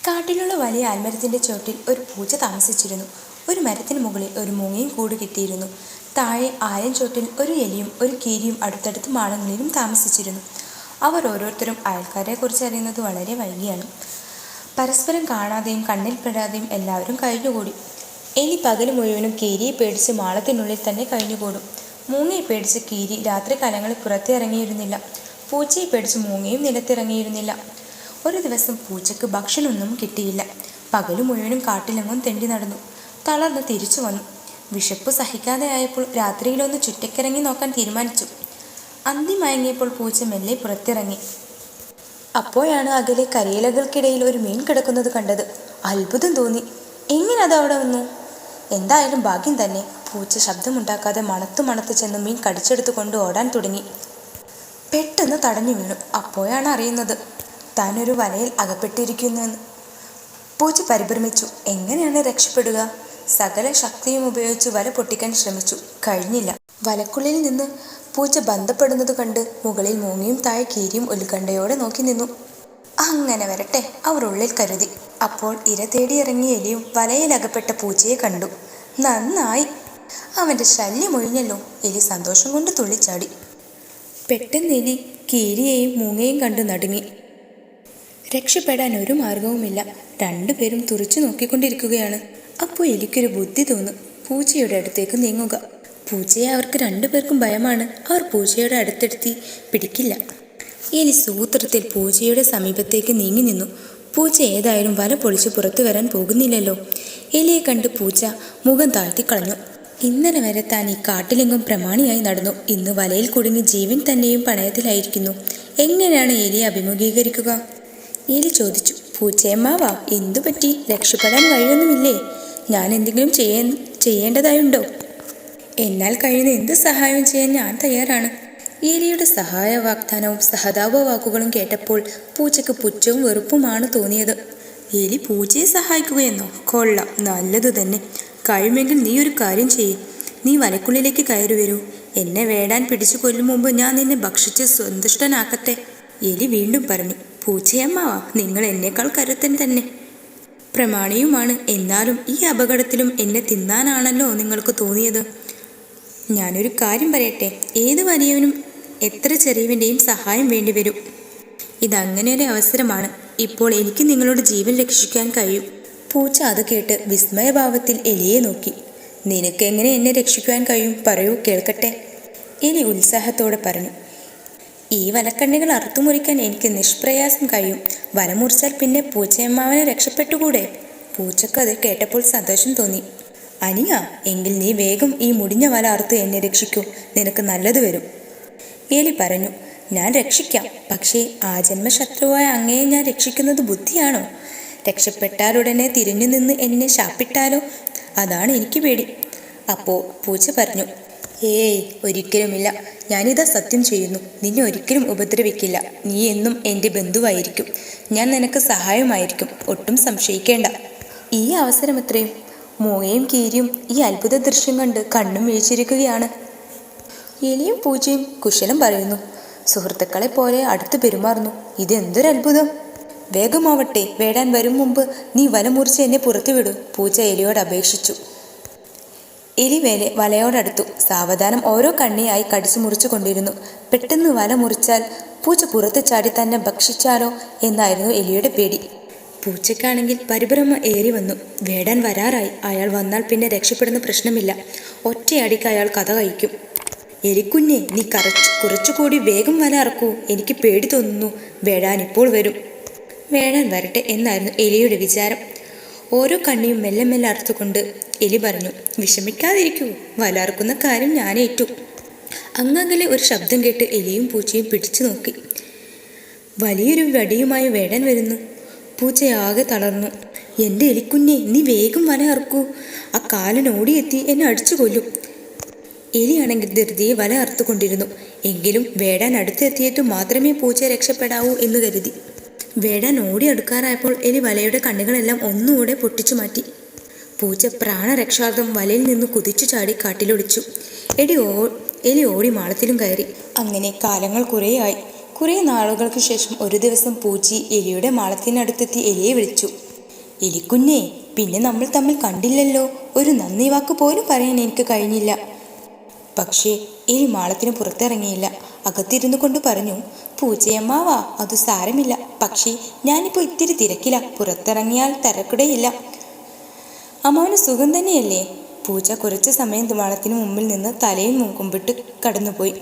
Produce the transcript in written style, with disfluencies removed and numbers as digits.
കാട്ടിലുള്ള വലിയ ആൽമരത്തിൻ്റെ ചോട്ടിൽ ഒരു പൂച്ച താമസിച്ചിരുന്നു. ഒരു മരത്തിന് മുകളിൽ ഒരു മൂങ്ങയും കൂട് കിട്ടിയിരുന്നു. താഴെ ആയൻ ചോട്ടിൽ ഒരു എലിയും ഒരു കീരിയും അടുത്തടുത്ത് മാളങ്ങളിലും താമസിച്ചിരുന്നു. അവർ ഓരോരുത്തരും അയൽക്കാരെക്കുറിച്ച് അറിയുന്നത് വളരെ വൈകിയാണ്. പരസ്പരം കാണാതെയും കണ്ണിൽപ്പെടാതെയും എല്ലാവരും കഴിഞ്ഞുകൂടി. എലി പകൽ മുഴുവനും കീരിയെ പേടിച്ച് മാളത്തിനുള്ളിൽ തന്നെ കഴിഞ്ഞുകൂടും. മൂങ്ങയെ പേടിച്ച് കീരി രാത്രികാലങ്ങളിൽ പുറത്തിറങ്ങിയിരുന്നില്ല. പൂച്ചയെ പേടിച്ച് മൂങ്ങയും നിലത്തിറങ്ങിയിരുന്നില്ല. ഒരു ദിവസം പൂച്ചയ്ക്ക് ഭക്ഷണമൊന്നും കിട്ടിയില്ല. പകൽ മുഴുവനും കാട്ടിലെങ്ങും തെണ്ടി നടന്നു. തളർന്ന് തിരിച്ചു വന്നു. വിശപ്പ് സഹിക്കാതെ ആയപ്പോൾ രാത്രിയിലൊന്ന് ചുറ്റിക്കിറങ്ങി നോക്കാൻ തീരുമാനിച്ചു. അന്തി മയങ്ങിയപ്പോൾ പൂച്ച മെല്ലെ പുറത്തിറങ്ങി. അപ്പോഴാണ് അകലെ കരിയിലകൾക്കിടയിൽ ഒരു മീൻ കിടക്കുന്നത് കണ്ടത്. അത്ഭുതം തോന്നി. എങ്ങനെ അത് അവിടെ വന്നു? എന്തായാലും ഭാഗ്യം തന്നെ. പൂച്ച ശബ്ദമുണ്ടാക്കാതെ മണത്തു ചെന്ന് മീൻ കടിച്ചെടുത്തു കൊണ്ട് ഓടാൻ തുടങ്ങി. പെട്ടെന്ന് തടഞ്ഞു വീണു. അപ്പോഴാണ് അറിയുന്നത് താനൊരു വലയിൽ അകപ്പെട്ടിരിക്കുന്നുവെന്ന്. പൂച്ച പരിഭ്രമിച്ചു. എങ്ങനെയാണ് രക്ഷപ്പെടുക? സകല ശക്തിയും ഉപയോഗിച്ച് വല പൊട്ടിക്കാൻ ശ്രമിച്ചു. കഴിഞ്ഞില്ല. വലക്കുള്ളിൽ നിന്ന് പൂച്ച ബന്ധപ്പെടുന്നത് കണ്ട് മുകളിൽ മൂങ്ങയും താഴെ കീരിയും ഉത്കണ്ഠയോടെ നോക്കി നിന്നു. അങ്ങനെ വരട്ടെ, അവർ ഉള്ളിൽ കരുതി. അപ്പോൾ ഇര തേടി ഇറങ്ങിയ എലിയും വലയിൽ അകപ്പെട്ട പൂച്ചയെ കണ്ടു. നന്നായി, അവൻ്റെ ശല്യം ഒഴിഞ്ഞല്ലോ. എലി സന്തോഷം കൊണ്ട് തുള്ളിച്ചാടി. പെട്ടെന്ന് എലി കീരിയെയും മൂങ്ങയും കണ്ടു നടുങ്ങി. രക്ഷപ്പെടാൻ ഒരു മാർഗവുമില്ല. രണ്ടുപേരും തുറച്ചു നോക്കിക്കൊണ്ടിരിക്കുകയാണ്. അപ്പോൾ എലിക്കൊരു ബുദ്ധി തോന്നും. പൂച്ചയുടെ അടുത്തേക്ക് നീങ്ങുക. പൂച്ചയെ അവർക്ക് രണ്ടുപേർക്കും ഭയമാണ്. അവർ പൂച്ചയുടെ അടുത്തെടുത്തി പിടിക്കില്ല. എലി സൂത്രത്തിൽ പൂച്ചയുടെ സമീപത്തേക്ക് നീങ്ങി നിന്നു. പൂച്ച ഏതായാലും വല പൊളിച്ച് പുറത്തു വരാൻ പോകുന്നില്ലല്ലോ. എലിയെ കണ്ട് പൂച്ച മുഖം താഴ്ത്തിക്കളഞ്ഞു. ഇന്നലെ വരെ താൻ ഈ കാട്ടിലെങ്ങും പ്രമാണിയായി നടന്നു. ഇന്ന് വലയിൽ കുടുങ്ങി ജീവൻ തന്നെയും പണയത്തിലായിരിക്കുന്നു. എങ്ങനെയാണ് എലിയെ അഭിമുഖീകരിക്കുക? എലി ചോദിച്ചു. പൂച്ചയമ്മാവാ, എന്തു പറ്റി? രക്ഷപ്പെടാൻ വഴിയൊന്നുമില്ലേ? ഞാൻ എന്തെങ്കിലും ചെയ്യേണ്ടതായുണ്ടോ? എന്നാൽ കഴിയുന്ന എന്ത് സഹായവും ചെയ്യാൻ ഞാൻ തയ്യാറാണ്. എലിയുടെ സഹായ വാഗ്ദാനവും സഹതാപ വാക്കുകളും കേട്ടപ്പോൾ പൂച്ചയ്ക്ക് പുച്ഛവും വെറുപ്പുമാണ് തോന്നിയത്. എലി പൂച്ചയെ സഹായിക്കുകയെന്നോ? കൊള്ളാം, നല്ലതു തന്നെ. കഴിയുമെങ്കിൽ നീ ഒരു കാര്യം ചെയ്യ്. നീ വലക്കുള്ളിലേക്ക് കയറി വരൂ. എന്നെ വേടാൻ പിടിച്ചു കൊല്ലും മുമ്പ് ഞാൻ നിന്നെ ഭക്ഷിച്ച് സന്തുഷ്ടനാക്കട്ടെ. എലി വീണ്ടും പറഞ്ഞു. പൂച്ചയമ്മാവാ, നിങ്ങൾ എന്നേക്കാൾ കരുത്തൻ തന്നെ, പ്രമാണിയുമാണ്. എന്നാലും ഈ അപകടത്തിലും എന്നെ തിന്നാനാണല്ലോ നിങ്ങൾക്ക് തോന്നിയത്. ഞാനൊരു കാര്യം പറയട്ടെ. ഏത് വലിയവനും എത്ര ചെറിയവൻ്റെയും സഹായം വേണ്ടിവരും. ഇതങ്ങനെയൊരു അവസരമാണ്. ഇപ്പോൾ എനിക്ക് നിങ്ങളുടെ ജീവൻ രക്ഷിക്കാൻ കഴിയും. പൂച്ച അത് കേട്ട് വിസ്മയഭാവത്തിൽ എലിയെ നോക്കി. നിനക്ക് എങ്ങനെ എന്നെ രക്ഷിക്കാൻ കഴിയും? പറയൂ, കേൾക്കട്ടെ. എലി ഉത്സാഹത്തോടെ പറഞ്ഞു. ഈ വലക്കണ്ണികൾ അറുത്തുമുറിക്കാൻ എനിക്ക് നിഷ്പ്രയാസം കഴിയും. വല മുറിച്ചാൽ പിന്നെ പൂച്ചയമ്മാവനെ രക്ഷപ്പെട്ടുകൂടെ? പൂച്ചക്ക് അത് കേട്ടപ്പോൾ സന്തോഷം തോന്നി. അനിയ, എങ്കിൽ നീ വേഗം ഈ മുടിഞ്ഞ വല അറുത്ത് എന്നെ രക്ഷിക്കൂ. നിനക്ക് നല്ലത് വരും. എലി പറഞ്ഞു. ഞാൻ രക്ഷിക്കാം. പക്ഷേ ആ ജന്മശത്രുവായ അങ്ങയെ ഞാൻ രക്ഷിക്കുന്നത് ബുദ്ധിയാണോ? രക്ഷപ്പെട്ടാലുടനെ തിരിഞ്ഞു നിന്ന് എന്നെ ശാപ്പിട്ടാലോ? അതാണ് എനിക്ക് പേടി. അപ്പോൾ പൂച്ച പറഞ്ഞു. ഏയ്, ഒരിക്കലുമില്ല. ഞാനിതാ സത്യം ചെയ്യുന്നു. നിന്നെ ഒരിക്കലും ഉപദ്രവിക്കില്ല. നീ എന്നും എൻ്റെ ബന്ധുവായിരിക്കും. ഞാൻ നിനക്ക് സഹായമായിരിക്കും. ഒട്ടും സംശയിക്കേണ്ട. ഈ അവസരമത്രയും മൂങ്ങയും കീരിയും ഈ അത്ഭുത ദൃശ്യം കണ്ട് കണ്ണും വീഴ്ചിരിക്കുകയാണ്. എലിയും പൂച്ചയും കുശലം പറയുന്നു. സുഹൃത്തുക്കളെ പോലെ അടുത്ത് പെരുമാറുന്നു. ഇതെന്തൊരത്ഭുതം! വേഗമാവട്ടെ, വേടാൻ വരും മുമ്പ് നീ വല മുറിച്ച് എന്നെ പുറത്തു വിടൂ. പൂച്ച എലിയോട് അപേക്ഷിച്ചു. എലി വലയോടടുത്തു. സാവധാനം ഓരോ കണ്ണിയായി കടിച്ചു മുറിച്ചു കൊണ്ടിരുന്നു. പെട്ടെന്ന് വല മുറിച്ചാൽ പൂച്ച പുറത്ത് ചാടി തന്നെ ഭക്ഷിച്ചാലോ എന്നായിരുന്നു എലിയുടെ പേടി. പൂച്ചയ്ക്കാണെങ്കിൽ പരിഭ്രമം ഏറി വന്നു. വേടാൻ വരാറായി. അയാൾ വന്നാൽ പിന്നെ രക്ഷപ്പെടുന്ന പ്രശ്നമില്ല. ഒറ്റയടിക്ക് അയാൾ കഥ കഴിക്കും. എലിക്കുഞ്ഞെ, നീ കുറച്ചുകൂടി വേഗം വല അറക്കൂ. എനിക്ക് പേടി തോന്നുന്നു. വേടാൻ ഇപ്പോൾ വരും. വേടാൻ വരട്ടെ എന്നായിരുന്നു എലിയുടെ വിചാരം. ഓരോ കണ്ണിയും മെല്ലെ മെല്ലെ അറുത്തുകൊണ്ട് എലി പറഞ്ഞു. വിഷമിക്കാതിരിക്കൂ, വല അറുക്കുന്ന കാര്യം ഞാനേറ്റു. അങ്ങകലെ ഒരു ശബ്ദം കേട്ട് എലിയും പൂച്ചയും പിടിച്ചു നോക്കി. വലിയൊരു വടിയുമായി വേടാൻ വരുന്നു. പൂച്ചയാകെ തളർന്നു. എൻ്റെ എലിക്കുഞ്ഞെ, നീ വേഗം വല അറുക്കൂ. ആ കാലൻ ഓടിയെത്തി എന്നെ അടിച്ചു കൊല്ലും. എലിയാണെങ്കിൽ ധൃതിയെ വല അറുത്തുകൊണ്ടിരുന്നു. എങ്കിലും വേടാൻ അടുത്തെത്തിയിട്ട് മാത്രമേ പൂച്ച രക്ഷപ്പെടാവൂ എന്ന് കരുതി. വേടാൻ ഓടി അടുക്കാറായപ്പോൾ എലി വലയുടെ കണ്ണുകളെല്ലാം ഒന്നുകൂടെ പൊട്ടിച്ചു മാറ്റി. പൂച്ച പ്രാണരക്ഷാർത്ഥം വലയിൽ നിന്ന് കുതിച്ചു ചാടി കാട്ടിലൊളിച്ചു. എലി ഓടി മാളത്തിലും കയറി. അങ്ങനെ കാലങ്ങൾ കുറേ നാളുകൾക്ക് ശേഷം ഒരു ദിവസം പൂച്ചി എലിയുടെ മാളത്തിനടുത്തെത്തി എലിയെ വിളിച്ചു. എലിക്കുഞ്ഞേ, പിന്നെ നമ്മൾ തമ്മിൽ കണ്ടില്ലല്ലോ. ഒരു നന്ദി വാക്ക് പോലും പറയാൻ എനിക്ക് കഴിഞ്ഞില്ല. പക്ഷേ എലി മാളത്തിന് പുറത്തിറങ്ങിയില്ല. അകത്തിരുന്നു കൊണ്ട് പറഞ്ഞു, പൂച്ചയമ്മാവാ, അത് സാരമില്ല. പക്ഷേ ഞാനിപ്പോൾ ഇത്തിരി തിരക്കില. പുറത്തിറങ്ങിയാൽ തിരക്കിടയില്ല. അമ്മാവന് സുഖം തന്നെയല്ലേ? പൂച്ച കുറച്ചു സമയം മാളത്തിന് മുമ്പിൽ നിന്ന് തലയിൽ കുമ്പിട്ട് കടന്നുപോയി.